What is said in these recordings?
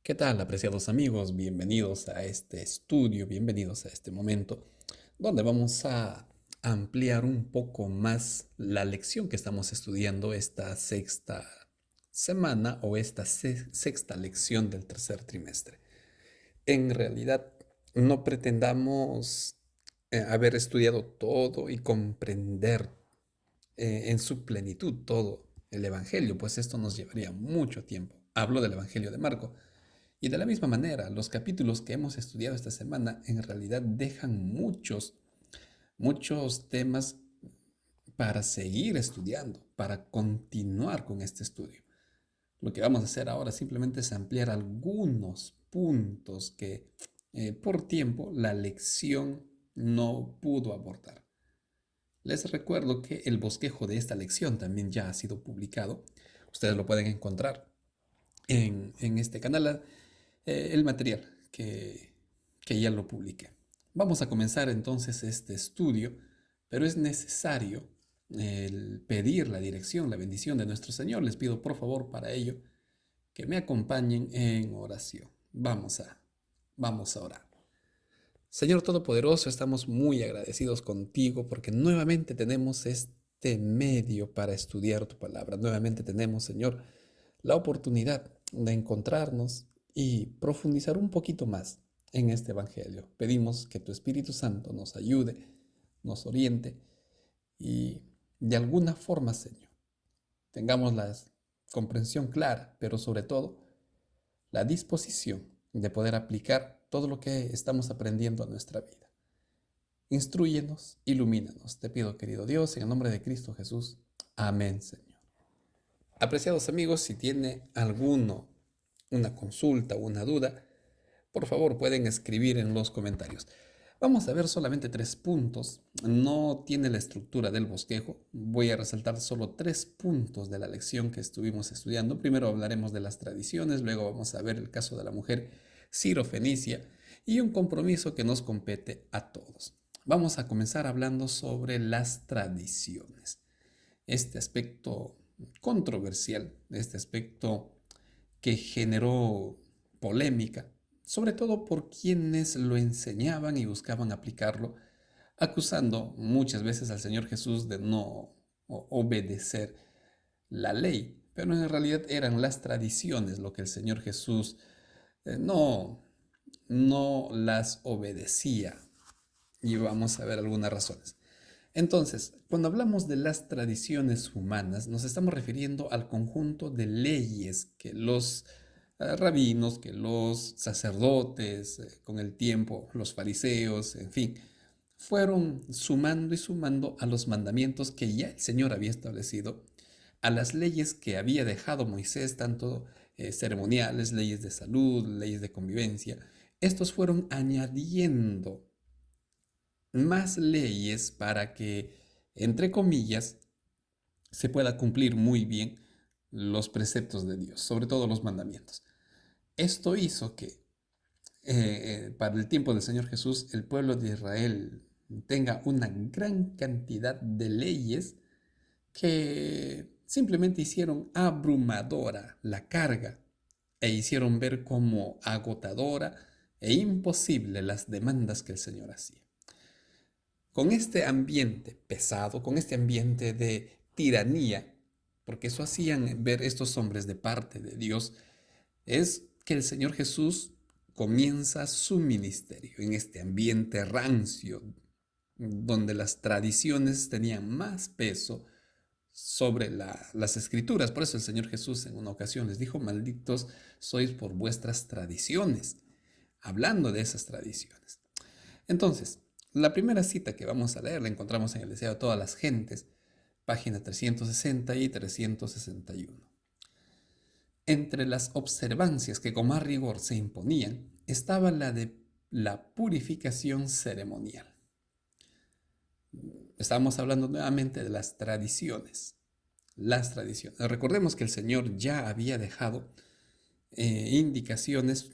¿Qué tal, apreciados amigos? Bienvenidos a este estudio, bienvenidos a este momento donde vamos a ampliar un poco más la lección que estamos estudiando esta sexta semana o esta sexta lección del tercer trimestre. En realidad, no pretendamos haber estudiado todo y comprender en su plenitud todo el Evangelio, pues esto nos llevaría mucho tiempo. Hablo del Evangelio de Marco. Y de la misma manera, los capítulos que hemos estudiado esta semana en realidad dejan muchos temas para seguir estudiando, para continuar con este estudio. Lo que vamos a hacer ahora simplemente es ampliar algunos puntos que por tiempo la lección no pudo abordar. Les recuerdo que el bosquejo de esta lección también ya ha sido publicado. Ustedes lo pueden encontrar en este canal, el material que ya lo publiqué. Vamos a comenzar entonces este estudio, pero es necesario el pedir la dirección, la bendición de nuestro Señor. Les pido por favor para ello que me acompañen en oración. Vamos a orar. Señor Todopoderoso, estamos muy agradecidos contigo porque nuevamente tenemos este medio para estudiar tu palabra. Nuevamente tenemos, Señor, la oportunidad de encontrarnos y profundizar un poquito más en este Evangelio. Pedimos que tu Espíritu Santo nos ayude, nos oriente y de alguna forma, Señor, tengamos la comprensión clara, pero sobre todo la disposición de poder aplicar todo lo que estamos aprendiendo a nuestra vida. Instrúyenos, ilumínanos. Te pido, querido Dios, en el nombre de Cristo Jesús. Amén, Señor. Apreciados amigos, si tiene una consulta o una duda, por favor pueden escribir en los comentarios. Vamos a ver solamente 3 puntos. No tiene la estructura del bosquejo. Voy a resaltar solo 3 puntos de la lección que estuvimos estudiando. Primero hablaremos de las tradiciones, luego vamos a ver el caso de la mujer sirofenicia y un compromiso que nos compete a todos. Vamos a comenzar hablando sobre las tradiciones. Este aspecto controversial, este aspecto que generó polémica, sobre todo por quienes lo enseñaban y buscaban aplicarlo, acusando muchas veces al Señor Jesús de no obedecer la ley, pero en realidad eran las tradiciones lo que el Señor Jesús no las obedecía. Y vamos a ver algunas razones. Entonces, cuando hablamos de las tradiciones humanas, nos estamos refiriendo al conjunto de leyes que los rabinos, que los sacerdotes, con el tiempo, los fariseos, en fin, fueron sumando y sumando a los mandamientos que ya el Señor había establecido, a las leyes que había dejado Moisés, tanto ceremoniales, leyes de salud, leyes de convivencia. Estos fueron añadiendo más leyes para que, entre comillas, se pueda cumplir muy bien los preceptos de Dios, sobre todo los mandamientos. Esto hizo que para el tiempo del Señor Jesús el pueblo de Israel tenga una gran cantidad de leyes que simplemente hicieron abrumadora la carga e hicieron ver como agotadora e imposible las demandas que el Señor hacía. Con este ambiente pesado, con este ambiente de tiranía, porque eso hacían ver estos hombres de parte de Dios, es que el Señor Jesús comienza su ministerio en este ambiente rancio, donde las tradiciones tenían más peso sobre las escrituras. Por eso el Señor Jesús en una ocasión les dijo: malditos sois por vuestras tradiciones, hablando de esas tradiciones. Entonces, la primera cita que vamos a leer la encontramos en el Deseo de todas las gentes, página 360 y 361. Entre las observancias que con más rigor se imponían estaba la de la purificación ceremonial. Estamos hablando nuevamente de las tradiciones. Las tradiciones. Recordemos que el Señor ya había dejado indicaciones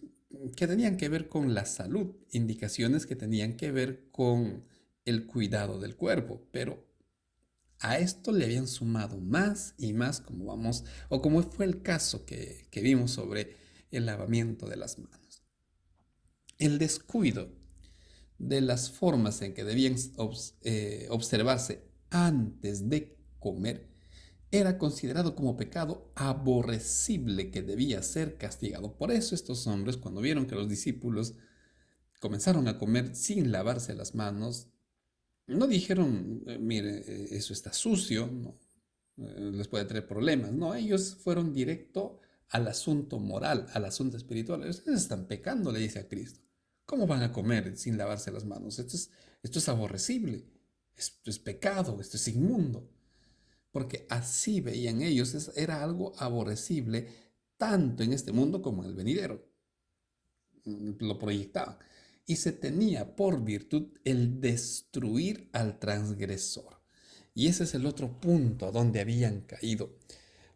que tenían que ver con la salud, indicaciones que tenían que ver con el cuidado del cuerpo, pero a esto le habían sumado más y más, como vamos, o como fue el caso que vimos sobre el lavamiento de las manos. El descuido de las formas en que debían observarse antes de comer era considerado como pecado aborrecible que debía ser castigado. Por eso estos hombres, cuando vieron que los discípulos comenzaron a comer sin lavarse las manos, no dijeron, mire, eso está sucio, no, les puede traer problemas. No, ellos fueron directo al asunto moral, al asunto espiritual. Ustedes están pecando, le dice a Cristo. ¿Cómo van a comer sin lavarse las manos? Esto es aborrecible, esto es pecado, esto es inmundo. Porque así veían ellos, era algo aborrecible tanto en este mundo como en el venidero. Lo proyectaban. Y se tenía por virtud el destruir al transgresor. Y ese es el otro punto a donde habían caído.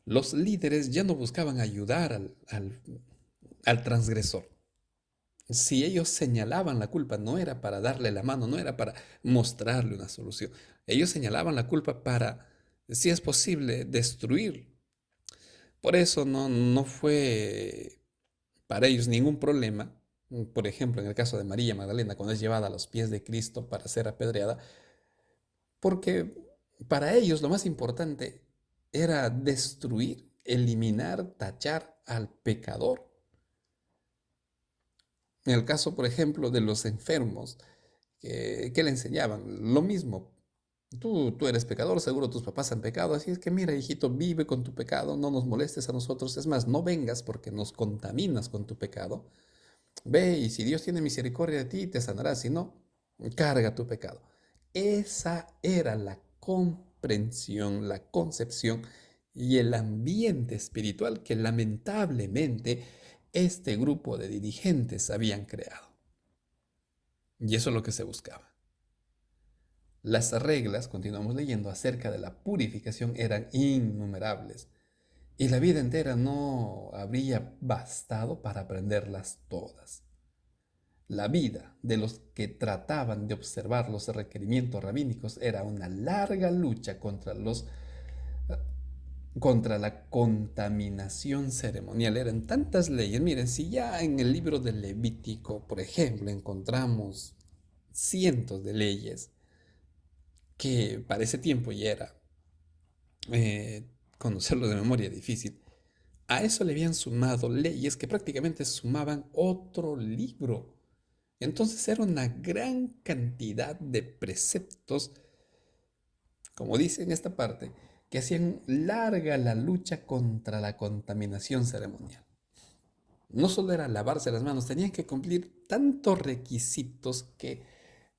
Los líderes ya no buscaban ayudar al transgresor. Si ellos señalaban la culpa, no era para darle la mano, no era para mostrarle una solución. Ellos señalaban la culpa para, si es posible, destruir. Por eso no fue para ellos ningún problema. Por ejemplo, en el caso de María Magdalena, cuando es llevada a los pies de Cristo para ser apedreada, porque para ellos lo más importante era destruir, eliminar, tachar al pecador. En el caso, por ejemplo, de los enfermos, ¿qué le enseñaban? Lo mismo. Tú eres pecador, seguro tus papás han pecado, así es que mira, hijito, vive con tu pecado, no nos molestes a nosotros. Es más, no vengas porque nos contaminas con tu pecado. Ve y si Dios tiene misericordia de ti, te sanará, si no, carga tu pecado. Esa era la comprensión, la concepción y el ambiente espiritual que lamentablemente este grupo de dirigentes habían creado. Y eso es lo que se buscaba. Las reglas, continuamos leyendo, acerca de la purificación eran innumerables y la vida entera no habría bastado para aprenderlas todas. La vida de los que trataban de observar los requerimientos rabínicos era una larga lucha contra la contaminación ceremonial. Eran tantas leyes. Miren, si ya en el libro del Levítico, por ejemplo, encontramos cientos de leyes que para ese tiempo ya era conocerlo de memoria difícil. A eso le habían sumado leyes que prácticamente sumaban otro libro. Entonces era una gran cantidad de preceptos, como dice en esta parte, que hacían larga la lucha contra la contaminación ceremonial. No solo era lavarse las manos, tenían que cumplir tantos requisitos que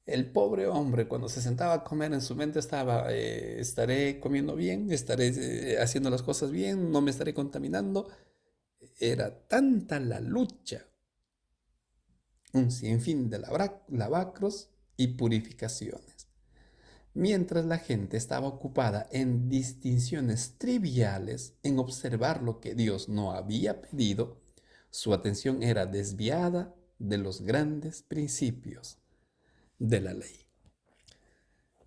el pobre hombre cuando se sentaba a comer en su mente estaba, estaré comiendo bien, estaré haciendo las cosas bien, no me estaré contaminando. Era tanta la lucha, un sinfín de lavacros y purificaciones. Mientras la gente estaba ocupada en distinciones triviales, en observar lo que Dios no había pedido, su atención era desviada de los grandes principios de la ley.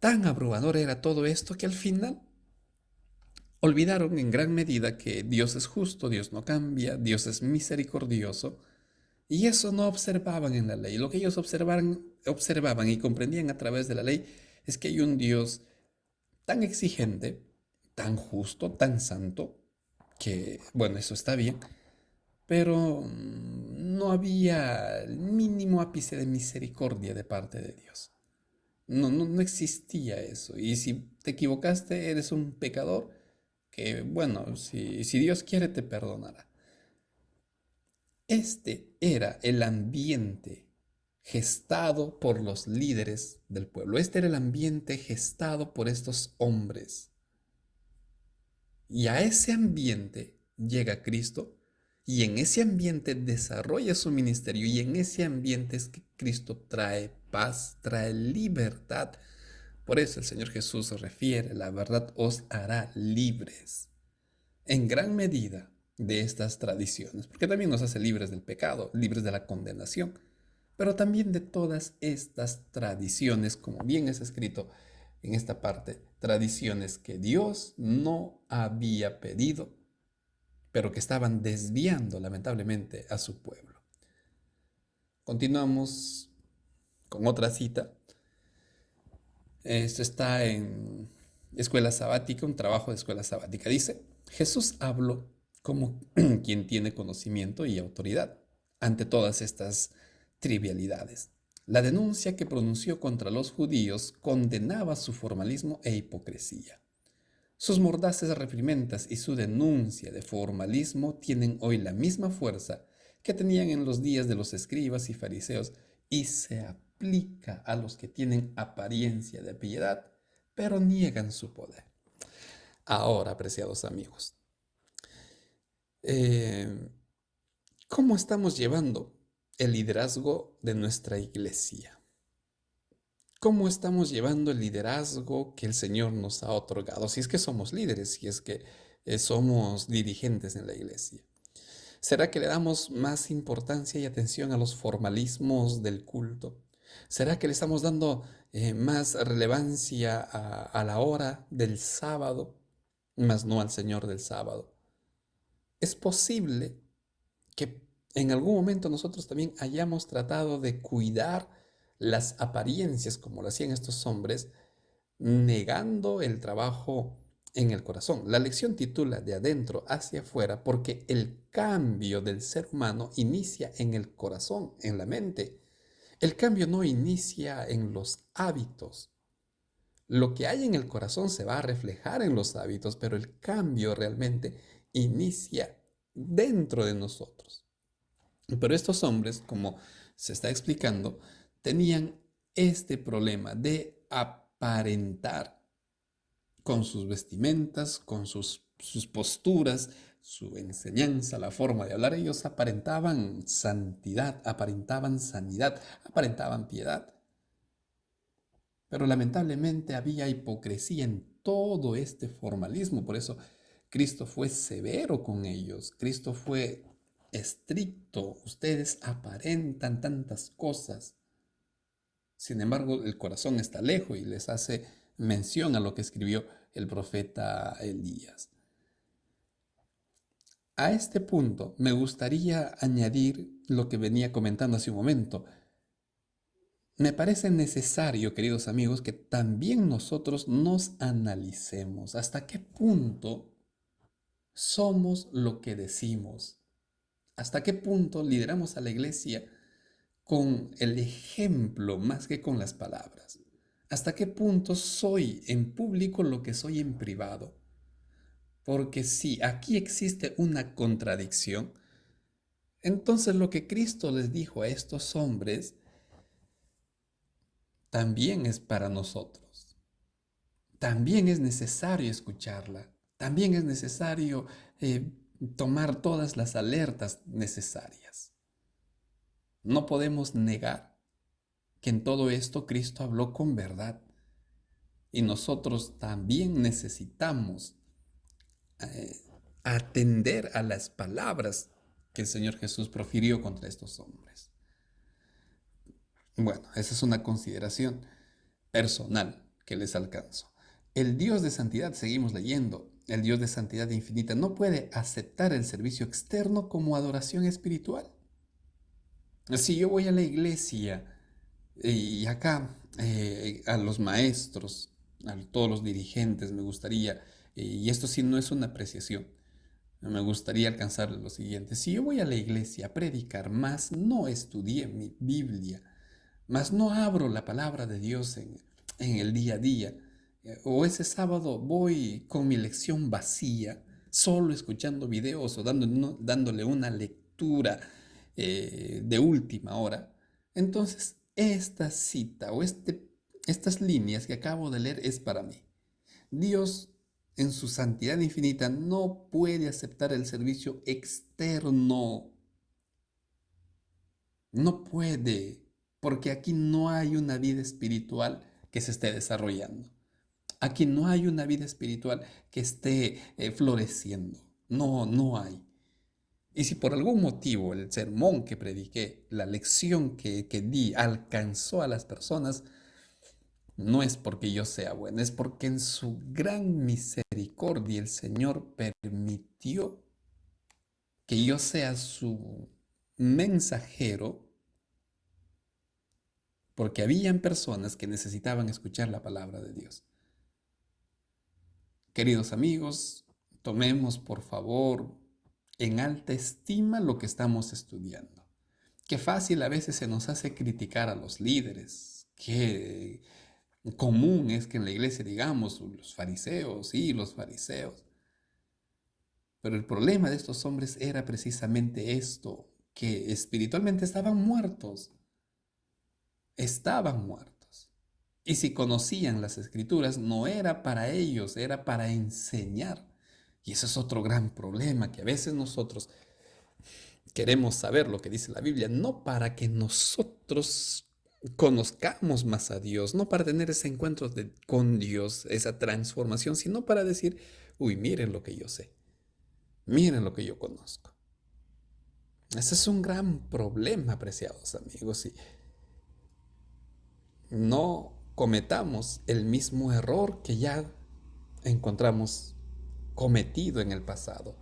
Tan abrumador era todo esto que al final olvidaron en gran medida que Dios es justo, Dios no cambia, Dios es misericordioso, y eso no observaban en la ley. Lo que ellos observaban y comprendían a través de la ley es que hay un Dios tan exigente, tan justo, tan santo, que, bueno, eso está bien, pero no había el mínimo ápice de misericordia de parte de Dios. No existía eso. Y si te equivocaste, eres un pecador, que, bueno, si Dios quiere, te perdonará. Este era el ambiente gestado por los líderes del pueblo. Este era el ambiente gestado por estos hombres. Y a ese ambiente llega Cristo y en ese ambiente desarrolla su ministerio y en ese ambiente es que Cristo trae paz, trae libertad. Por eso el Señor Jesús se refiere, la verdad os hará libres. En gran medida de estas tradiciones, porque también nos hace libres del pecado, libres de la condenación, pero también de todas estas tradiciones, como bien es escrito en esta parte, tradiciones que Dios no había pedido, pero que estaban desviando lamentablemente a su pueblo. Continuamos con otra cita. Esto está en Escuela Sabática, un trabajo de Escuela Sabática. Dice, Jesús habló como quien tiene conocimiento y autoridad ante todas estas trivialidades. La denuncia que pronunció contra los judíos condenaba su formalismo e hipocresía. Sus mordaces reprimendas y su denuncia de formalismo tienen hoy la misma fuerza que tenían en los días de los escribas y fariseos y se aplica a los que tienen apariencia de piedad, pero niegan su poder. Ahora, apreciados amigos, eh, ¿cómo estamos llevando el liderazgo de nuestra iglesia? ¿Cómo estamos llevando el liderazgo que el Señor nos ha otorgado? Si es que somos líderes, si es que somos dirigentes en la iglesia. ¿Será que le damos más importancia y atención a los formalismos del culto? ¿Será que le estamos dando más relevancia a la hora del sábado, más no al Señor del sábado? Es posible que en algún momento nosotros también hayamos tratado de cuidar las apariencias como lo hacían estos hombres, negando el trabajo en el corazón. La lección titula De adentro hacia afuera porque el cambio del ser humano inicia en el corazón, en la mente. El cambio no inicia en los hábitos. Lo que hay en el corazón se va a reflejar en los hábitos, pero el cambio realmente inicia dentro de nosotros. Pero estos hombres, como se está explicando, tenían este problema de aparentar con sus vestimentas, con sus posturas, su enseñanza, la forma de hablar. Ellos aparentaban santidad, aparentaban sanidad, aparentaban piedad. Pero lamentablemente había hipocresía en todo este formalismo. Por eso Cristo fue severo con ellos. Cristo fue estricto. Ustedes aparentan tantas cosas. Sin embargo, el corazón está lejos y les hace mención a lo que escribió el profeta Elías. A este punto me gustaría añadir lo que venía comentando hace un momento. Me parece necesario, queridos amigos, que también nosotros nos analicemos hasta qué punto somos lo que decimos, hasta qué punto lideramos a la iglesia con el ejemplo más que con las palabras, hasta qué punto soy en público lo que soy en privado. Porque si aquí existe una contradicción, entonces lo que Cristo les dijo a estos hombres también es para nosotros. También es necesario escucharla. También es necesario tomar todas las alertas necesarias. No podemos negar que en todo esto Cristo habló con verdad. Y nosotros también necesitamos eh, atender a las palabras que el Señor Jesús profirió contra estos hombres. Bueno, esa es una consideración personal que les alcanzo. El Dios de santidad, seguimos leyendo, el Dios de santidad infinita no puede aceptar el servicio externo como adoración espiritual. Si yo voy a la iglesia y acá a los maestros, a todos los dirigentes, me gustaría, y esto sí no es una apreciación, me gustaría alcanzar lo siguiente. Si yo voy a la iglesia a predicar, más no estudié mi Biblia, más no abro la palabra de Dios en el día a día, o ese sábado voy con mi lección vacía, solo escuchando videos o dándole una lectura de última hora, entonces esta cita o estas líneas que acabo de leer es para mí. Dios en su santidad infinita no puede aceptar el servicio externo. No puede, porque aquí no hay una vida espiritual que se esté desarrollando. Aquí no hay una vida espiritual que esté floreciendo. No, no hay. Y si por algún motivo el sermón que prediqué, la lección que di, alcanzó a las personas, no es porque yo sea bueno, es porque en su gran misericordia el Señor permitió que yo sea su mensajero, porque habían personas que necesitaban escuchar la palabra de Dios. Queridos amigos, tomemos por favor en alta estima lo que estamos estudiando. Qué fácil a veces se nos hace criticar a los líderes. Qué común es que en la iglesia digamos los fariseos, sí, los fariseos. Pero el problema de estos hombres era precisamente esto, que espiritualmente estaban muertos. Estaban muertos. Y si conocían las escrituras, no era para ellos, era para enseñar. Y ese es otro gran problema, que a veces nosotros queremos saber lo que dice la Biblia, no para que nosotros conozcamos más a Dios, no para tener ese encuentro con Dios, esa transformación, sino para decir, uy, miren lo que yo sé, miren lo que yo conozco. Ese es un gran problema, apreciados amigos, y no cometamos el mismo error que ya encontramos cometido en el pasado.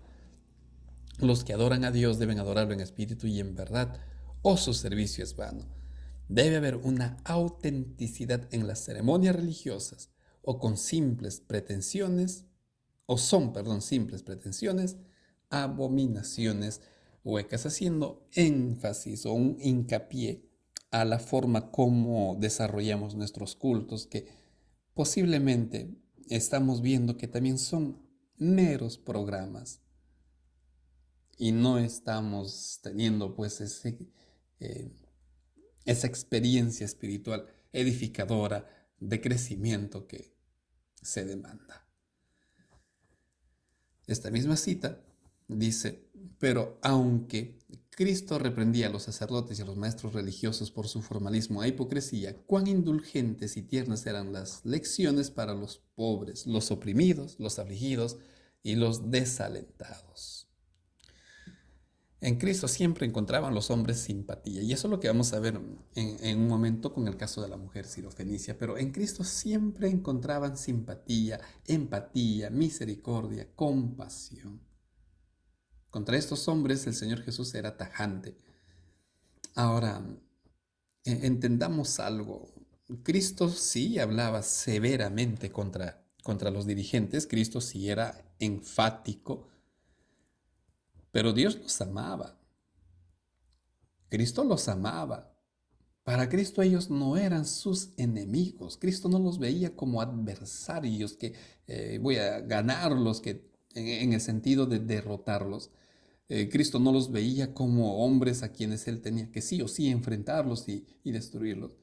Los que adoran a Dios deben adorarlo en espíritu y en verdad, o su servicio es vano. Debe haber una autenticidad en las ceremonias religiosas, o con simples pretensiones, o son, perdón, simples pretensiones, abominaciones huecas, haciendo énfasis o un hincapié a la forma como desarrollamos nuestros cultos, que posiblemente estamos viendo que también son meros programas y no estamos teniendo pues eh, esa experiencia espiritual edificadora de crecimiento que se demanda. Esta misma cita dice, pero aunque Cristo reprendía a los sacerdotes y a los maestros religiosos por su formalismo e hipocresía, cuán indulgentes y tiernas eran las lecciones para los pobres, los oprimidos, los afligidos y los desalentados. En Cristo siempre encontraban los hombres simpatía, y eso es lo que vamos a ver en un momento con el caso de la mujer sirofenicia, pero en Cristo siempre encontraban simpatía, empatía, misericordia, compasión. Contra estos hombres el Señor Jesús era tajante. Ahora, entendamos algo. Cristo sí hablaba severamente contra los dirigentes, Cristo sí era enfático, pero Dios los amaba. Cristo los amaba. Para Cristo ellos no eran sus enemigos. Cristo no los veía como adversarios, que voy a ganarlos, que en el sentido de derrotarlos. Cristo no los veía como hombres a quienes él tenía que sí o sí enfrentarlos y destruirlos.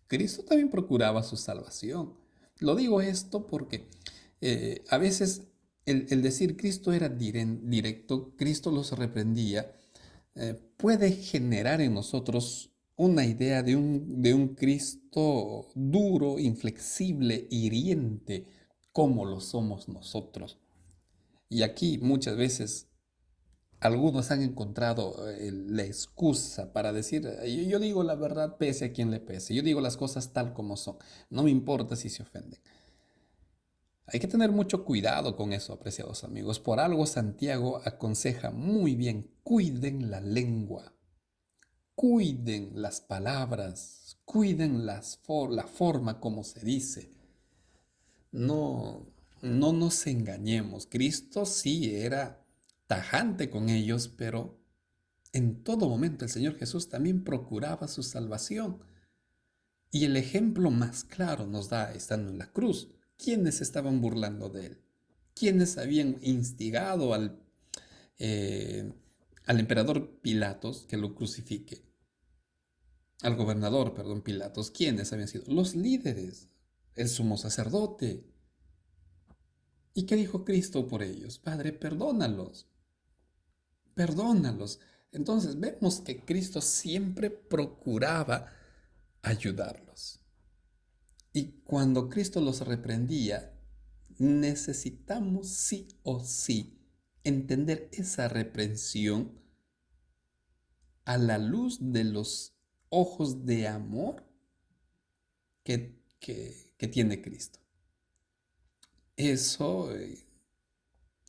Cristo también procuraba su salvación. Lo digo esto porque a veces el decir Cristo era directo, Cristo los reprendía, puede generar en nosotros una idea de un Cristo duro, inflexible, hiriente, como lo somos nosotros. Y aquí muchas veces algunos han encontrado la excusa para decir, yo digo la verdad pese a quien le pese, yo digo las cosas tal como son, no me importa si se ofenden. Hay que tener mucho cuidado con eso, apreciados amigos. Por algo Santiago aconseja muy bien, cuiden la lengua, cuiden las palabras, cuiden la forma como se dice. No, no nos engañemos. Cristo sí era tajante con ellos, pero en todo momento el Señor Jesús también procuraba su salvación. Y el ejemplo más claro nos da estando en la cruz. ¿Quiénes estaban burlando de él? ¿Quiénes habían instigado eh, al emperador Pilatos que lo crucifique? Al gobernador, perdón, Pilatos. ¿Quiénes habían sido? Los líderes, el sumo sacerdote. ¿Y qué dijo Cristo por ellos? Padre, perdónalos, perdónalos. Entonces vemos que Cristo siempre procuraba ayudarlos. Y cuando Cristo los reprendía, necesitamos sí o sí entender esa reprensión a la luz de los ojos de amor que tiene Cristo. Eso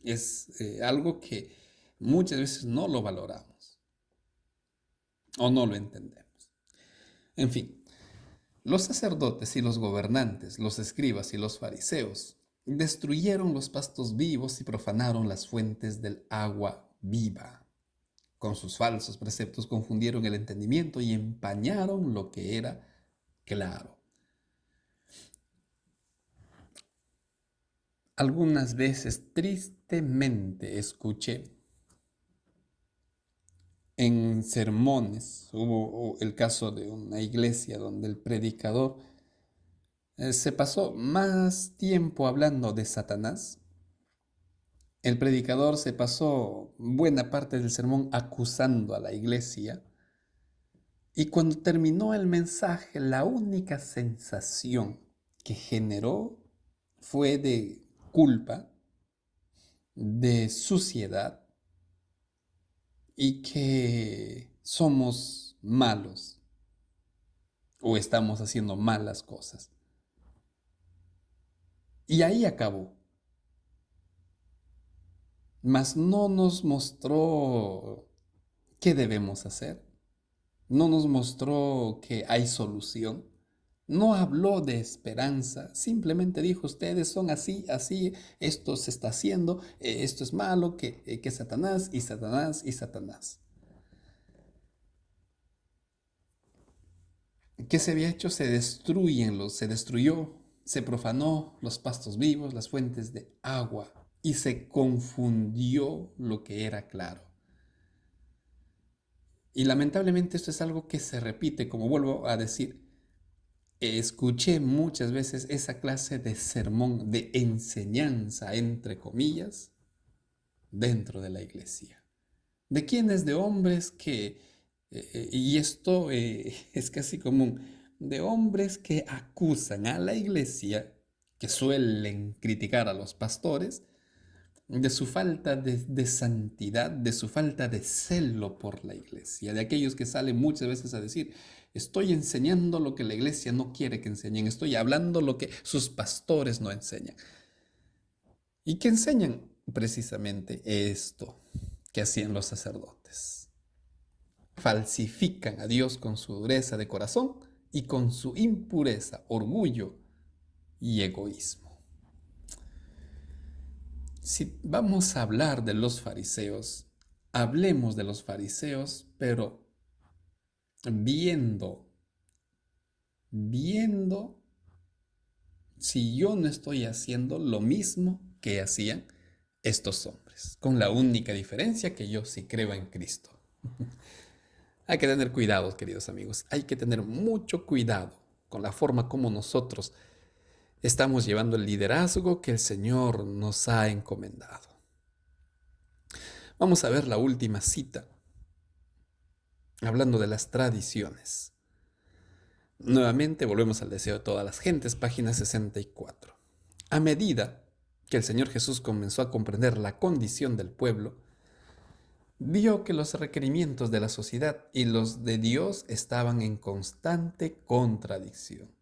es algo que muchas veces no lo valoramos o no lo entendemos. En fin, los sacerdotes y los gobernantes, los escribas y los fariseos, destruyeron los pastos vivos y profanaron las fuentes del agua viva. Con sus falsos preceptos confundieron el entendimiento y empañaron lo que era claro. Algunas veces tristemente escuché en sermones, hubo el caso de una iglesia donde el predicador se pasó más tiempo hablando de Satanás. El predicador se pasó buena parte del sermón acusando a la iglesia. Y cuando terminó el mensaje, la única sensación que generó fue de culpa, de suciedad y que somos malos o estamos haciendo malas cosas. Y ahí acabó. Mas no nos mostró qué debemos hacer. No nos mostró que hay solución. No habló de esperanza, simplemente dijo, ustedes son así, así, esto se está haciendo, esto es malo, que Satanás y Satanás y Satanás. ¿Qué se había hecho? Se destruyó, se profanó los pastos vivos, las fuentes de agua, y se confundió lo que era claro. Y lamentablemente esto es algo que se repite, como vuelvo a decir, escuché muchas veces esa clase de sermón, de enseñanza, entre comillas, dentro de la iglesia. ¿De quiénes? De hombres que, y esto es casi común, de hombres que acusan a la iglesia, que suelen criticar a los pastores, de su falta de santidad, de su falta de celo por la iglesia, de aquellos que salen muchas veces a decir, estoy enseñando lo que la iglesia no quiere que enseñen, estoy hablando lo que sus pastores no enseñan. ¿Y qué enseñan? Precisamente esto que hacían los sacerdotes. Falsifican a Dios con su dureza de corazón y con su impureza, orgullo y egoísmo. Si vamos a hablar de los fariseos, hablemos de los fariseos, pero viendo si yo no estoy haciendo lo mismo que hacían estos hombres, con la única diferencia que yo sí creo en Cristo. Hay que tener cuidado, queridos amigos, hay que tener mucho cuidado con la forma como nosotros estamos llevando el liderazgo que el Señor nos ha encomendado. Vamos a ver la última cita, hablando de las tradiciones. Nuevamente volvemos al deseo de todas las gentes, página 64. A medida que el Señor Jesús comenzó a comprender la condición del pueblo, vio que los requerimientos de la sociedad y los de Dios estaban en constante contradicción.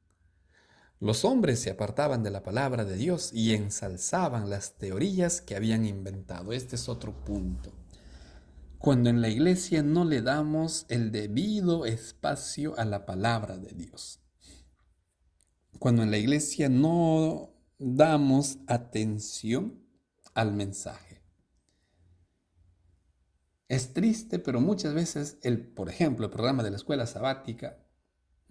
Los hombres se apartaban de la palabra de Dios y ensalzaban las teorías que habían inventado. Este es otro punto. Cuando en la iglesia no le damos el debido espacio a la palabra de Dios. Cuando en la iglesia no damos atención al mensaje. Es triste, pero muchas veces, por ejemplo, el programa de la escuela sabática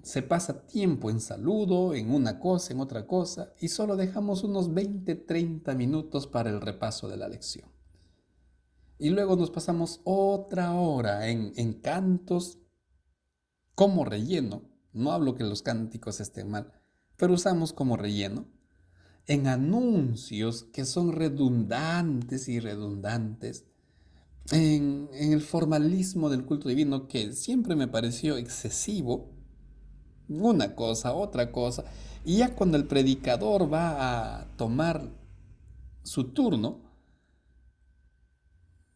se pasa tiempo en saludo, en una cosa, en otra cosa, y solo dejamos unos 20-30 minutos para el repaso de la lección. Y luego nos pasamos otra hora en cantos como relleno. No hablo que los cánticos estén mal, pero usamos como relleno. En anuncios que son redundantes y redundantes. En el formalismo del culto divino que siempre me pareció excesivo. Una cosa, otra cosa. Y ya cuando el predicador va a tomar su turno,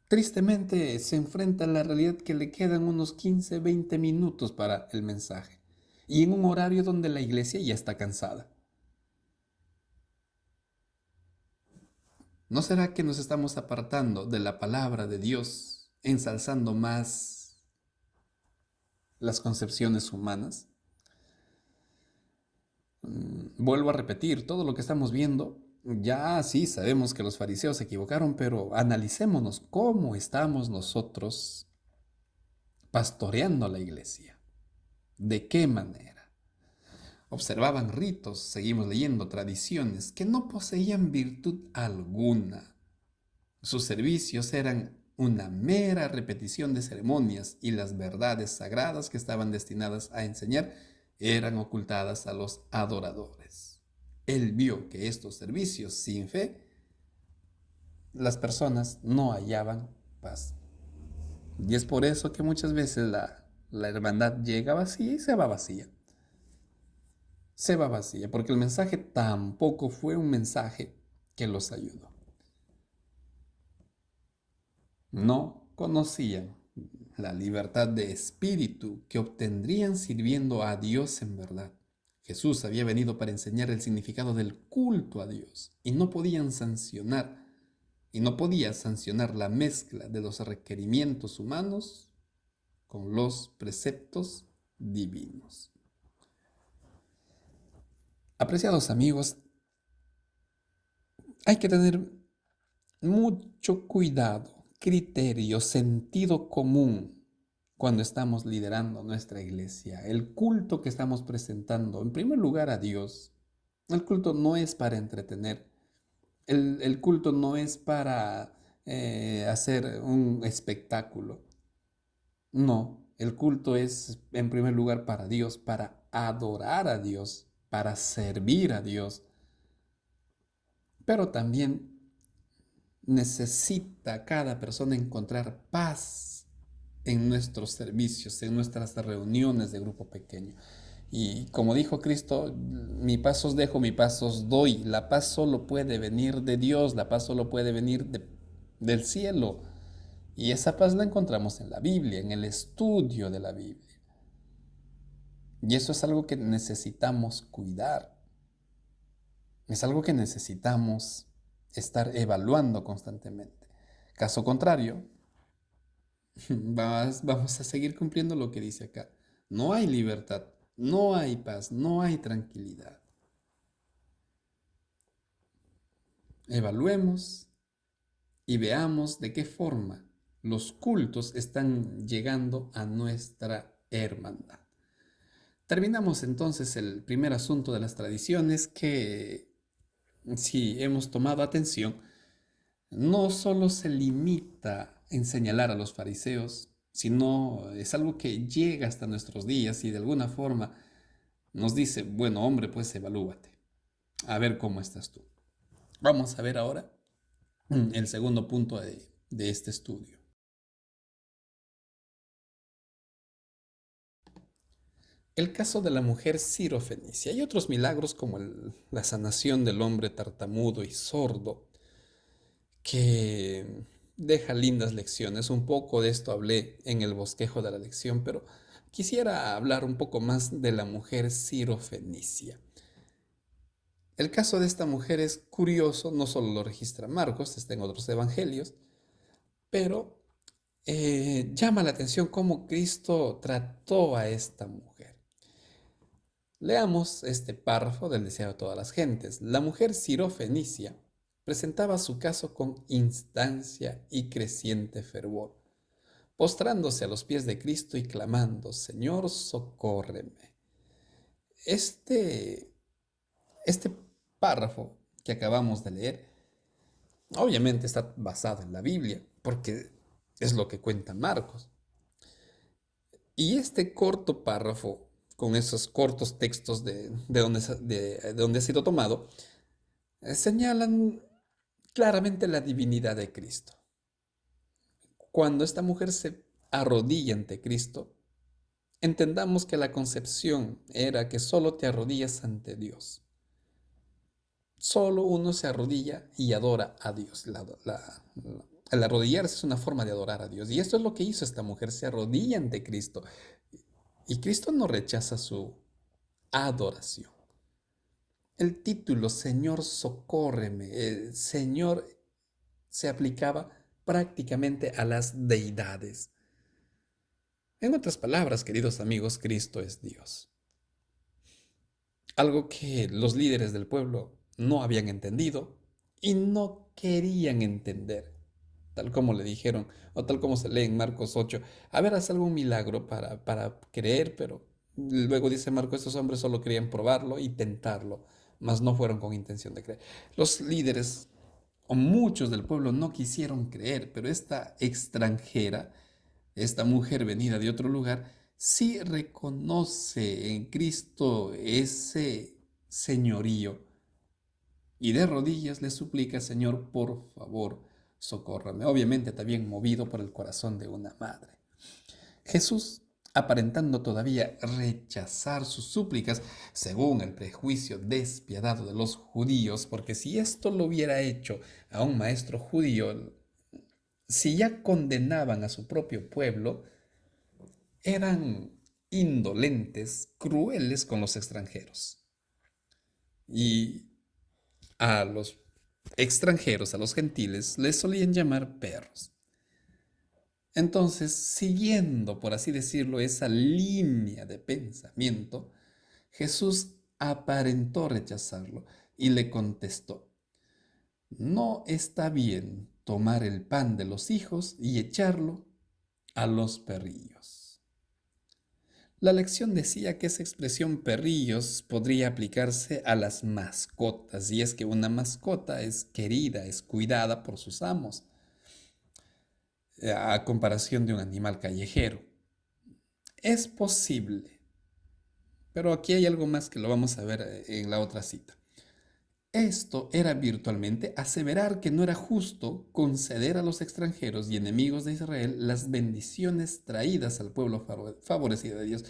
tristemente se enfrenta a la realidad que le quedan unos 15-20 minutos para el mensaje. Y en un horario donde la iglesia ya está cansada. ¿No será que nos estamos apartando de la palabra de Dios, ensalzando más las concepciones humanas? Vuelvo a repetir, todo lo que estamos viendo, ya sí sabemos que los fariseos se equivocaron, pero analicémonos cómo estamos nosotros pastoreando la iglesia. ¿De qué manera? Observaban ritos, seguimos leyendo, tradiciones que no poseían virtud alguna. Sus servicios eran una mera repetición de ceremonias y las verdades sagradas que estaban destinadas a enseñar eran ocultadas a los adoradores. Él vio que estos servicios sin fe, las personas no hallaban paz. Y es por eso que muchas veces la hermandad llega vacía y se va vacía. Se va vacía, porque el mensaje tampoco fue un mensaje que los ayudó. No conocían la libertad de espíritu que obtendrían sirviendo a Dios en verdad. Jesús había venido para enseñar el significado del culto a Dios y no podía sancionar la mezcla de los requerimientos humanos con los preceptos divinos. Apreciados amigos, hay que tener mucho cuidado, criterio, sentido común cuando estamos liderando nuestra iglesia. El culto que estamos presentando, en primer lugar a Dios. El culto no es para entretener. El culto no es para hacer un espectáculo. No, el culto es en primer lugar para Dios, para adorar a Dios, para servir a Dios. Pero también necesita cada persona encontrar paz en nuestros servicios, en nuestras reuniones de grupo pequeño. Y como dijo Cristo, mi paz os dejo, mi paz os doy. La paz solo puede venir de Dios, la paz solo puede venir del cielo. Y esa paz la encontramos en la Biblia, en el estudio de la Biblia. Y eso es algo que necesitamos cuidar. Es algo que necesitamos estar evaluando constantemente. Caso contrario, vamos a seguir cumpliendo lo que dice acá. No hay libertad, no hay paz, no hay tranquilidad. Evaluemos y veamos de qué forma los cultos están llegando a nuestra hermandad. Terminamos entonces el primer asunto de las tradiciones que, si hemos tomado atención, no solo se limita en señalar a los fariseos, sino es algo que llega hasta nuestros días y de alguna forma nos dice, bueno, hombre, pues evalúate, a ver cómo estás tú. Vamos a ver ahora el segundo punto de este estudio. El caso de la mujer sirofenicia. Hay otros milagros como la sanación del hombre tartamudo y sordo, que deja lindas lecciones. Un poco de esto hablé en el bosquejo de la lección, pero quisiera hablar un poco más de la mujer sirofenicia. El caso de esta mujer es curioso, no solo lo registra Marcos, está en otros evangelios, pero llama la atención cómo Cristo trató a esta mujer. Leamos este párrafo del deseo de todas las gentes. La mujer sirofenicia presentaba su caso con instancia y creciente fervor, postrándose a los pies de Cristo y clamando, Señor, socórreme. Este, este párrafo que acabamos de leer, obviamente está basado en la Biblia, porque es lo que cuenta Marcos. Y este corto párrafo, con esos cortos textos de donde ha sido tomado, señalan claramente la divinidad de Cristo. Cuando esta mujer se arrodilla ante Cristo, entendamos que la concepción era que solo te arrodillas ante Dios. Solo uno se arrodilla y adora a Dios. El arrodillarse es una forma de adorar a Dios. Y esto es lo que hizo esta mujer, se arrodilla ante Cristo. Y Cristo no rechaza su adoración. El título, Señor, socórreme, Señor, se aplicaba prácticamente a las deidades. En otras palabras, queridos amigos, Cristo es Dios. Algo que los líderes del pueblo no habían entendido y no querían entender, tal como le dijeron, o tal como se lee en Marcos 8, a ver, haz algún milagro para creer, pero luego dice Marcos, estos hombres solo querían probarlo y tentarlo, mas no fueron con intención de creer. Los líderes o muchos del pueblo no quisieron creer, pero esta extranjera, esta mujer venida de otro lugar, sí reconoce en Cristo ese señorío y de rodillas le suplica, Señor, por favor, socórrame. Obviamente también movido por el corazón de una madre. Jesús, aparentando todavía rechazar sus súplicas, según el prejuicio despiadado de los judíos, porque si esto lo hubiera hecho a un maestro judío, si ya condenaban a su propio pueblo, eran indolentes, crueles con los extranjeros. Y a los extranjeros, a los gentiles, les solían llamar perros. Entonces, siguiendo, por así decirlo, esa línea de pensamiento, Jesús aparentó rechazarlo y le contestó, no está bien tomar el pan de los hijos y echarlo a los perrillos. La lección decía que esa expresión perrillos podría aplicarse a las mascotas, y es que una mascota es querida, es cuidada por sus amos, a comparación de un animal callejero. Es posible, pero aquí hay algo más que lo vamos a ver en la otra cita. Esto era virtualmente aseverar que no era justo conceder a los extranjeros y enemigos de Israel las bendiciones traídas al pueblo favorecido de Dios.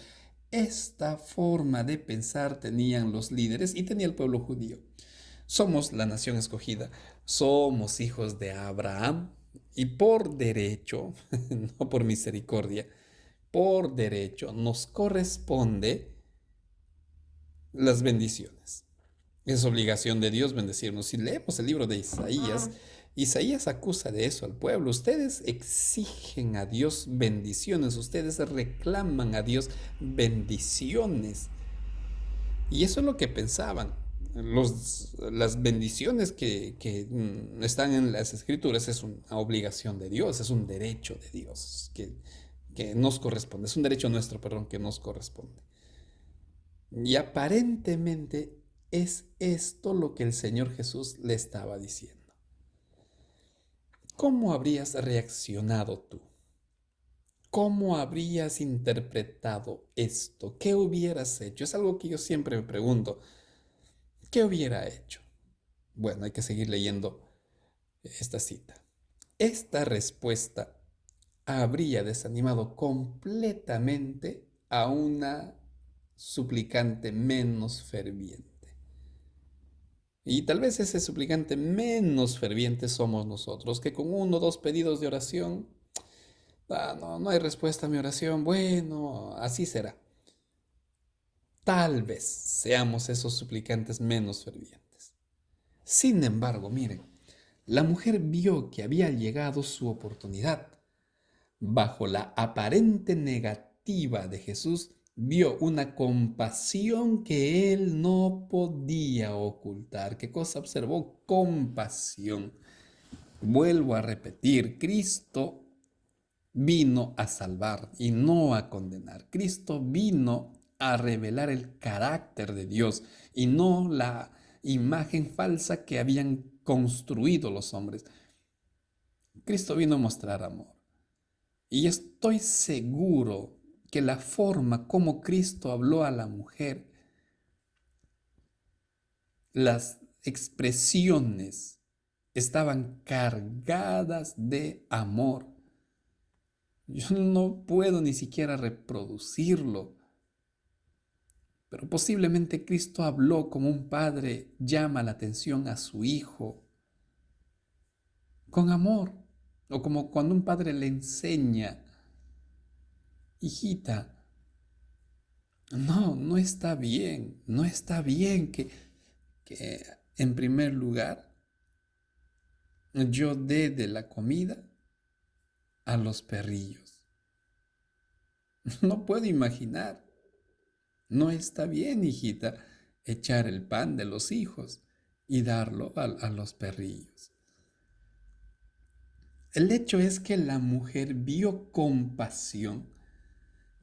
Esta forma de pensar tenían los líderes y tenía el pueblo judío. Somos la nación escogida, somos hijos de Abraham y por derecho, no por misericordia, por derecho nos corresponde las bendiciones. Es obligación de Dios bendecirnos. Si leemos el libro de Isaías, Isaías acusa de eso al pueblo. Ustedes exigen a Dios bendiciones, ustedes reclaman a Dios bendiciones. Y eso es lo que pensaban. Las bendiciones que están en las escrituras es una obligación de Dios, es un derecho de Dios que nos corresponde, es un derecho nuestro, perdón, que nos corresponde. Y aparentemente es esto lo que el Señor Jesús le estaba diciendo. ¿Cómo habrías reaccionado tú? ¿Cómo habrías interpretado esto? ¿Qué hubieras hecho? Es algo que yo siempre me pregunto. ¿Qué hubiera hecho? Bueno, hay que seguir leyendo esta cita. Esta respuesta habría desanimado completamente a una suplicante menos ferviente. Y tal vez ese suplicante menos ferviente somos nosotros, que con uno o dos pedidos de oración, no hay respuesta a mi oración, bueno, así será. Tal vez seamos esos suplicantes menos fervientes. Sin embargo, miren, la mujer vio que había llegado su oportunidad. Bajo la aparente negativa de Jesús, vio una compasión que él no podía ocultar. ¿Qué cosa observó? Compasión. Vuelvo a repetir, Cristo vino a salvar y no a condenar. Cristo vino a revelar el carácter de Dios y no la imagen falsa que habían construido los hombres. Cristo vino a mostrar amor. Y estoy seguro que la forma como Cristo habló a la mujer, las expresiones estaban cargadas de amor. Yo no puedo ni siquiera reproducirlo, pero posiblemente Cristo habló como un padre llama la atención a su hijo con amor, o como cuando un padre le enseña, hijita, no está bien, no está bien que en primer lugar yo dé de la comida a los perrillos. No puedo imaginar. No está bien, hijita, echar el pan de los hijos y darlo a los perrillos. El hecho es que la mujer vio compasión.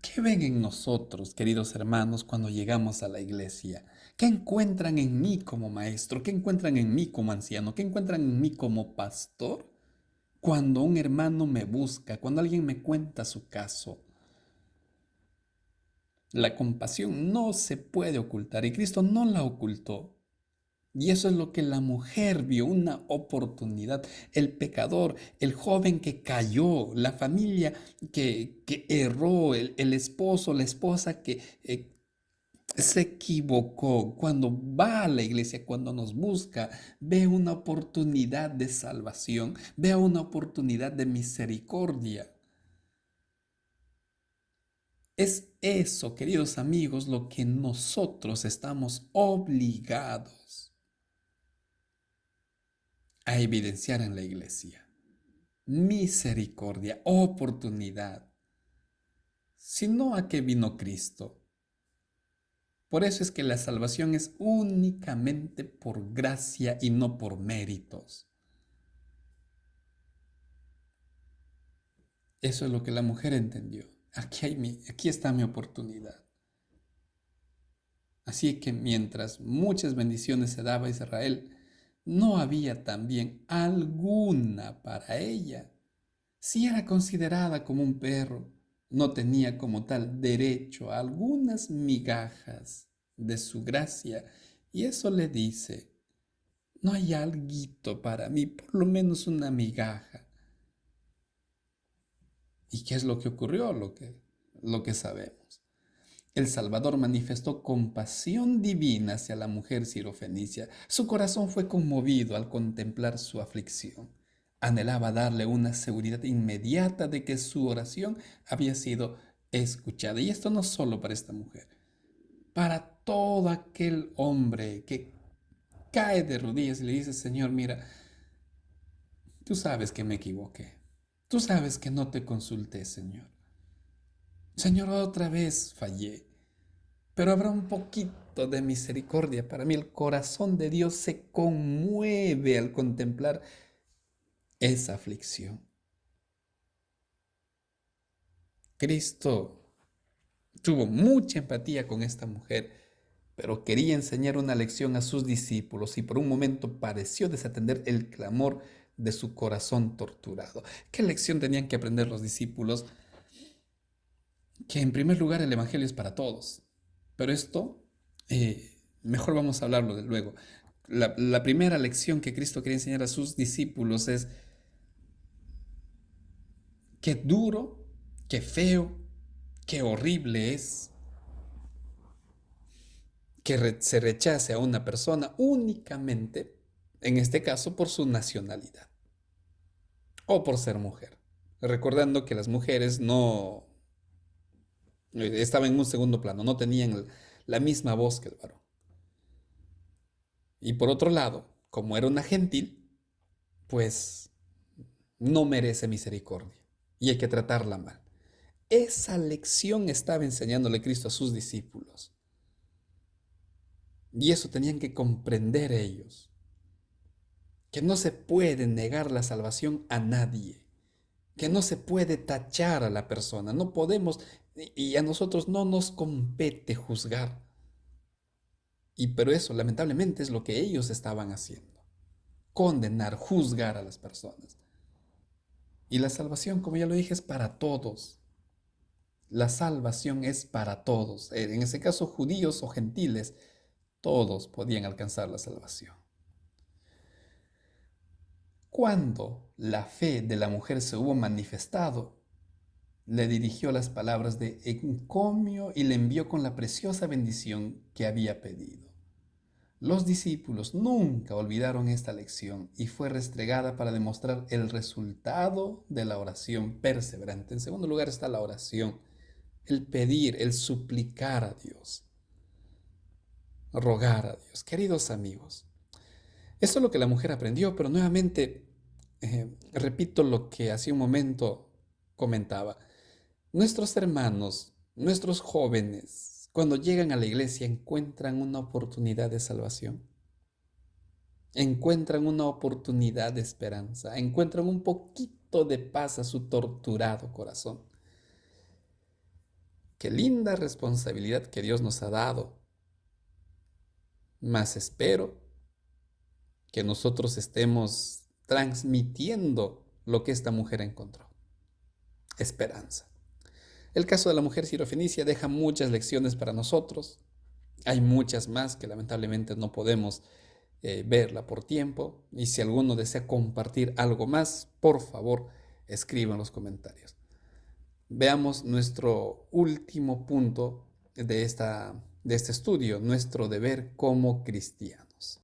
¿Qué ven en nosotros, queridos hermanos, cuando llegamos a la iglesia? ¿Qué encuentran en mí como maestro? ¿Qué encuentran en mí como anciano? ¿Qué encuentran en mí como pastor? Cuando un hermano me busca, cuando alguien me cuenta su caso. La compasión no se puede ocultar y Cristo no la ocultó. Y eso es lo que la mujer vio, una oportunidad. El pecador, el joven que cayó, la familia que erró, el esposo, la esposa que se equivocó. Cuando va a la iglesia, cuando nos busca, ve una oportunidad de salvación, ve una oportunidad de misericordia. Es eso, queridos amigos, lo que nosotros estamos obligados a evidenciar en la iglesia. Misericordia, oportunidad. Si no, ¿a qué vino Cristo? Por eso es que la salvación es únicamente por gracia y no por méritos. Eso es lo que la mujer entendió. Aquí está mi oportunidad. Así que mientras muchas bendiciones se daba a Israel, no había también alguna para ella. Si era considerada como un perro, no tenía como tal derecho a algunas migajas de su gracia. Y eso le dice, no hay alguito para mí, por lo menos una migaja. ¿Y qué es lo que ocurrió? Lo que sabemos. El Salvador manifestó compasión divina hacia la mujer sirofenicia. Su corazón fue conmovido al contemplar su aflicción. Anhelaba darle una seguridad inmediata de que su oración había sido escuchada. Y esto no solo para esta mujer, para todo aquel hombre que cae de rodillas y le dice, Señor, mira, tú sabes que me equivoqué. Tú sabes que no te consulté, Señor. Señor, otra vez fallé. Pero habrá un poquito de misericordia para mí. El corazón de Dios se conmueve al contemplar esa aflicción. Cristo tuvo mucha empatía con esta mujer, pero quería enseñar una lección a sus discípulos y por un momento pareció desatender el clamor de su corazón torturado. ¿Qué lección tenían que aprender los discípulos? Que en primer lugar el Evangelio es para todos, pero esto mejor vamos a hablarlo de luego. La primera lección que Cristo quería enseñar a sus discípulos es qué duro, qué feo, qué horrible es que se rechace a una persona únicamente, en este caso, por su nacionalidad o por ser mujer. Recordando que las mujeres no estaban en un segundo plano, no tenían la misma voz que el varón. Y por otro lado, como era una gentil, pues no merece misericordia y hay que tratarla mal. Esa lección estaba enseñándole Cristo a sus discípulos. Y eso tenían que comprender ellos, que no se puede negar la salvación a nadie, que no se puede tachar a la persona, no podemos, y a nosotros no nos compete juzgar. Pero eso lamentablemente es lo que ellos estaban haciendo, condenar, juzgar a las personas. Y la salvación, como ya lo dije, es para todos. La salvación es para todos. En ese caso, judíos o gentiles, todos podían alcanzar la salvación. Cuando la fe de la mujer se hubo manifestado, le dirigió las palabras de encomio y le envió con la preciosa bendición que había pedido. Los discípulos nunca olvidaron esta lección y fue restregada para demostrar el resultado de la oración perseverante. En segundo lugar está la oración, el pedir, el suplicar a Dios, rogar a Dios. Queridos amigos, esto es lo que la mujer aprendió, pero nuevamente repito lo que hace un momento comentaba. Nuestros hermanos, nuestros jóvenes, cuando llegan a la iglesia encuentran una oportunidad de salvación, encuentran una oportunidad de esperanza, encuentran un poquito de paz a su torturado corazón. Qué linda responsabilidad que Dios nos ha dado, mas espero que nosotros estemos transmitiendo lo que esta mujer encontró, esperanza. El caso de la mujer sirofenicia deja muchas lecciones para nosotros. Hay muchas más que lamentablemente no podemos verla por tiempo. Y si alguno desea compartir algo más, por favor, escriba en los comentarios. Veamos nuestro último punto de este estudio, nuestro deber como cristianos.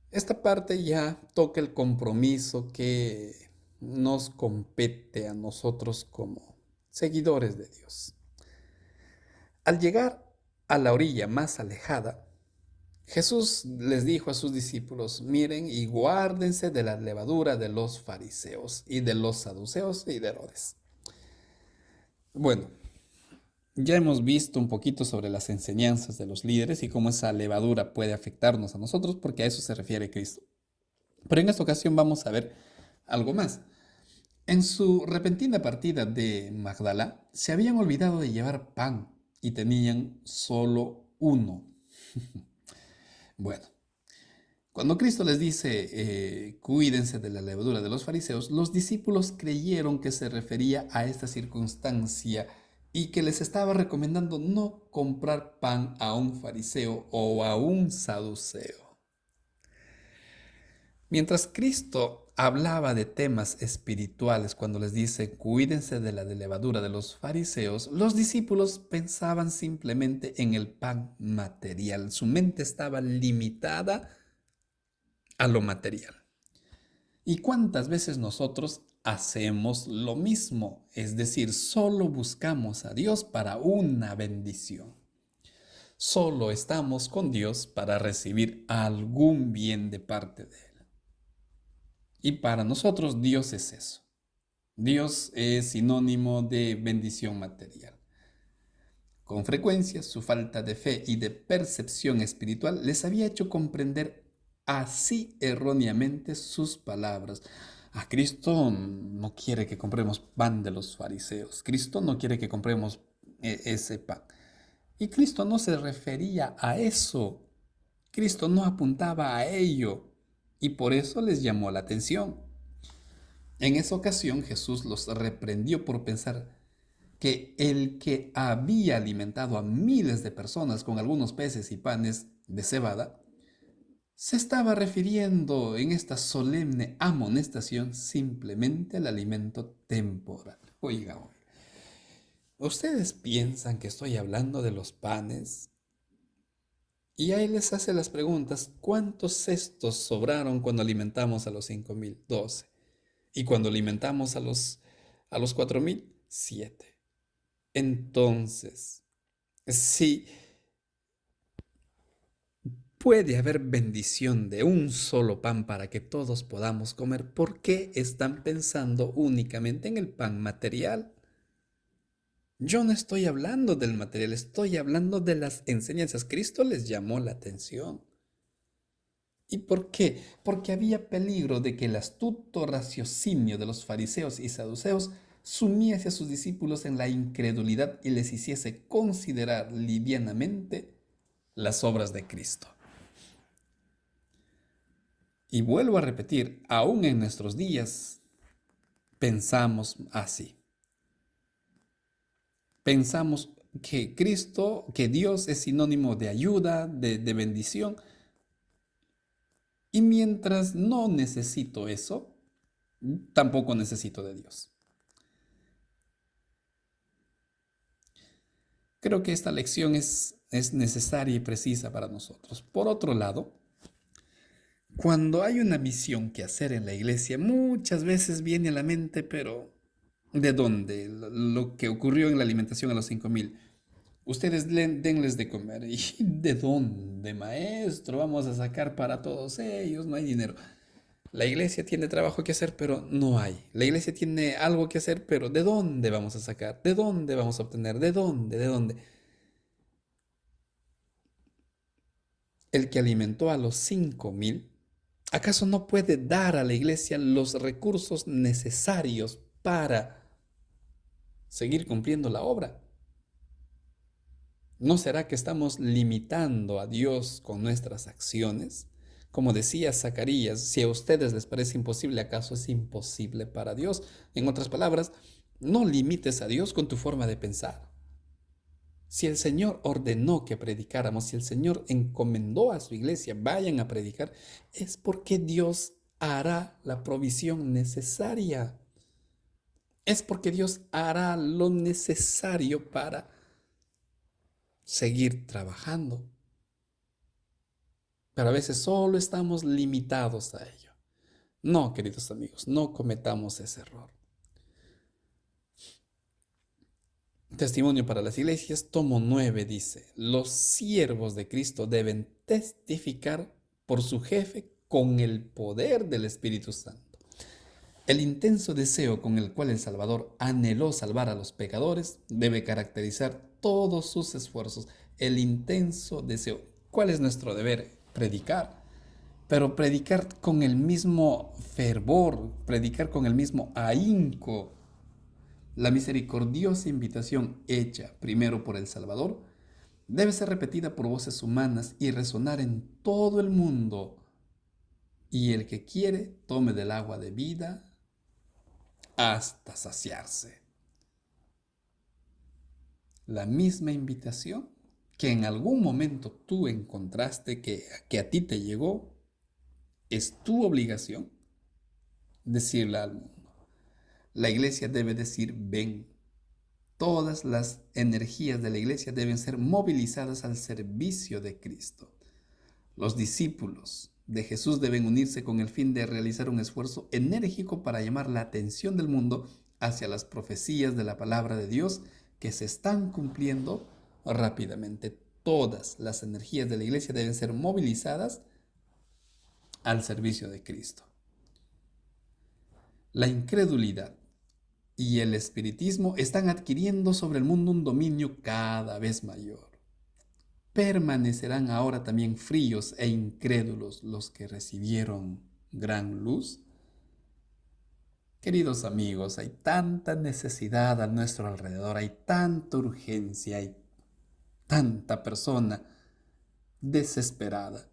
Esta parte ya toca el compromiso que nos compete a nosotros como seguidores de Dios. Al llegar a la orilla más alejada, Jesús les dijo a sus discípulos: miren y guárdense de la levadura de los fariseos y de los saduceos y de Herodes. Bueno, ya hemos visto un poquito sobre las enseñanzas de los líderes y cómo esa levadura puede afectarnos a nosotros, porque a eso se refiere Cristo. Pero en esta ocasión vamos a ver algo más. En su repentina partida de Magdala, se habían olvidado de llevar pan y tenían solo uno. Bueno, cuando Cristo les dice, cuídense de la levadura de los fariseos, los discípulos creyeron que se refería a esta circunstancia y que les estaba recomendando no comprar pan a un fariseo o a un saduceo. Mientras Cristo hablaba de temas espirituales cuando les dice cuídense de la levadura de los fariseos, los discípulos pensaban simplemente en el pan material. Su mente estaba limitada a lo material. ¿Y cuántas veces nosotros hacemos lo mismo? Es decir, solo buscamos a Dios para una bendición. Solo estamos con Dios para recibir algún bien de parte de Él. Y para nosotros Dios es eso. Dios es sinónimo de bendición material. Con frecuencia, su falta de fe y de percepción espiritual les había hecho comprender así erróneamente sus palabras. A Cristo no quiere que compremos pan de los fariseos. Cristo no quiere que compremos ese pan. Y Cristo no se refería a eso. Cristo no apuntaba a ello. Y por eso les llamó la atención. En esa ocasión Jesús los reprendió por pensar que el que había alimentado a miles de personas con algunos peces y panes de cebada, se estaba refiriendo en esta solemne amonestación simplemente al alimento temporal. Oiga, ¿ustedes piensan que estoy hablando de los panes? Y ahí les hace las preguntas: ¿cuántos cestos sobraron cuando alimentamos a los 5,000? 12. Y cuando alimentamos a los 4,000, 7. Entonces, si puede haber bendición de un solo pan para que todos podamos comer, ¿por qué están pensando únicamente en el pan material? Yo no estoy hablando del material, estoy hablando de las enseñanzas. Cristo les llamó la atención. ¿Y por qué? Porque había peligro de que el astuto raciocinio de los fariseos y saduceos sumiese a sus discípulos en la incredulidad y les hiciese considerar livianamente las obras de Cristo. Y vuelvo a repetir, aún en nuestros días pensamos así. Pensamos que Cristo, que Dios es sinónimo de ayuda, de bendición. Y mientras no necesito eso, tampoco necesito de Dios. Creo que esta lección es necesaria y precisa para nosotros. Por otro lado, cuando hay una misión que hacer en la iglesia, muchas veces viene a la mente, pero ¿de dónde? Lo que ocurrió en la alimentación a los 5,000. Ustedes denles de comer. ¿Y de dónde, maestro? Vamos a sacar para todos ellos, no hay dinero. La iglesia tiene trabajo que hacer, pero no hay. La iglesia tiene algo que hacer, pero ¿de dónde vamos a sacar? ¿De dónde vamos a obtener? ¿De dónde? ¿De dónde? El que alimentó a los 5.000, ¿acaso no puede dar a la iglesia los recursos necesarios para seguir cumpliendo la obra? ¿No será que estamos limitando a Dios con nuestras acciones? Como decía Zacarías, si a ustedes les parece imposible, ¿acaso es imposible para Dios? En otras palabras, no limites a Dios con tu forma de pensar. Si el Señor ordenó que predicáramos, si el Señor encomendó a su iglesia, vayan a predicar, es porque Dios hará la provisión necesaria. Es porque Dios hará lo necesario para seguir trabajando. Pero a veces solo estamos limitados a ello. No, queridos amigos, no cometamos ese error. Testimonio para las iglesias, tomo 9 dice, los siervos de Cristo deben testificar por su jefe con el poder del Espíritu Santo. El intenso deseo con el cual el Salvador anheló salvar a los pecadores debe caracterizar todos sus esfuerzos. El intenso deseo. ¿Cuál es nuestro deber? Predicar. Pero predicar con el mismo fervor, predicar con el mismo ahínco. La misericordiosa invitación hecha primero por el Salvador debe ser repetida por voces humanas y resonar en todo el mundo. Y el que quiere, tome del agua de vida hasta saciarse. La misma invitación que en algún momento tú encontraste que a ti te llegó, es tu obligación decirla al mundo. La iglesia debe decir, ven. Todas las energías de la iglesia deben ser movilizadas al servicio de Cristo. Los discípulos de Jesús deben unirse con el fin de realizar un esfuerzo enérgico para llamar la atención del mundo hacia las profecías de la palabra de Dios que se están cumpliendo rápidamente. Todas las energías de la iglesia deben ser movilizadas al servicio de Cristo. La incredulidad y el espiritismo están adquiriendo sobre el mundo un dominio cada vez mayor. ¿Permanecerán ahora también fríos e incrédulos los que recibieron gran luz? Queridos amigos, hay tanta necesidad a nuestro alrededor, hay tanta urgencia, hay tanta persona desesperada.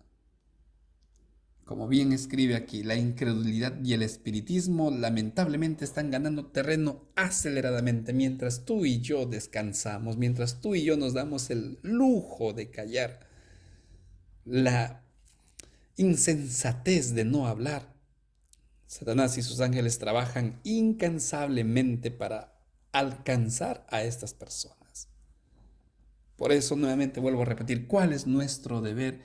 Como bien escribe aquí, la incredulidad y el espiritismo lamentablemente están ganando terreno aceleradamente mientras tú y yo descansamos, mientras tú y yo nos damos el lujo de callar. La insensatez de no hablar. Satanás y sus ángeles trabajan incansablemente para alcanzar a estas personas. Por eso nuevamente vuelvo a repetir, ¿cuál es nuestro deber?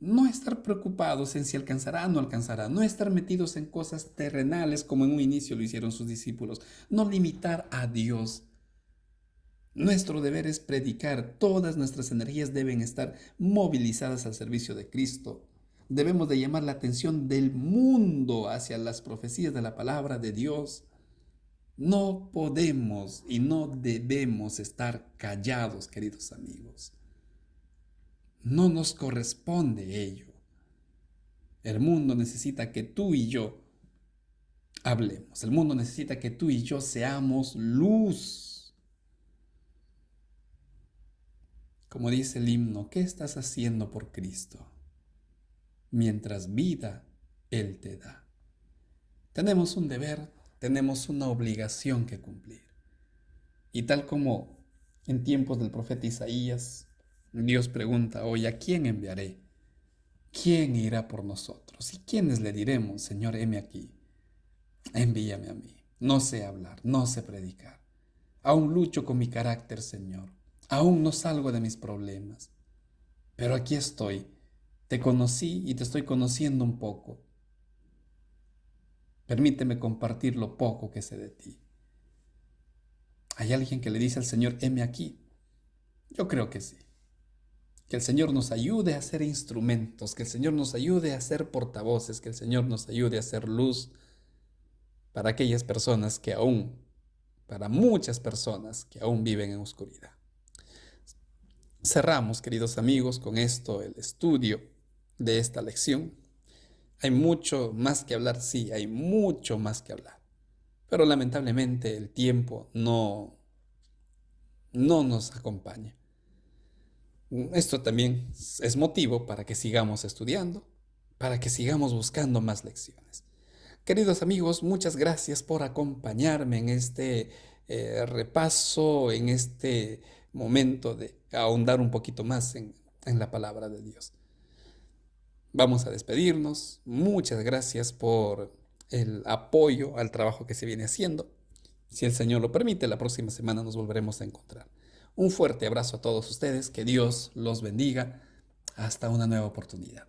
No estar preocupados en si alcanzará o no alcanzará, no estar metidos en cosas terrenales como en un inicio lo hicieron sus discípulos, no limitar a Dios. Nuestro deber es predicar, todas nuestras energías deben estar movilizadas al servicio de Cristo. Debemos de llamar la atención del mundo hacia las profecías de la palabra de Dios. No podemos y no debemos estar callados, queridos amigos. No nos corresponde ello. El mundo necesita que tú y yo hablemos. El mundo necesita que tú y yo seamos luz. Como dice el himno, ¿qué estás haciendo por Cristo? Mientras vida Él te da. Tenemos un deber, tenemos una obligación que cumplir. Y tal como en tiempos del profeta Isaías, Dios pregunta hoy, ¿a quién enviaré? ¿Quién irá por nosotros? ¿Y quiénes le diremos, Señor, heme aquí? Envíame a mí. No sé hablar, no sé predicar. Aún lucho con mi carácter, Señor. Aún no salgo de mis problemas. Pero aquí estoy. Te conocí y te estoy conociendo un poco. Permíteme compartir lo poco que sé de ti. Hay alguien que le dice al Señor, heme aquí. Yo creo que sí. Que el Señor nos ayude a ser instrumentos, que el Señor nos ayude a ser portavoces, que el Señor nos ayude a ser luz para aquellas personas que aún, para muchas personas que aún viven en oscuridad. Cerramos, queridos amigos, con esto el estudio de esta lección. Hay mucho más que hablar, sí, hay mucho más que hablar, pero lamentablemente el tiempo no nos acompaña. Esto también es motivo para que sigamos estudiando, para que sigamos buscando más lecciones. Queridos amigos, muchas gracias por acompañarme en este repaso, en este momento de ahondar un poquito más en la palabra de Dios. Vamos a despedirnos. Muchas gracias por el apoyo al trabajo que se viene haciendo. Si el Señor lo permite, la próxima semana nos volveremos a encontrar. Un fuerte abrazo a todos ustedes. Que Dios los bendiga. Hasta una nueva oportunidad.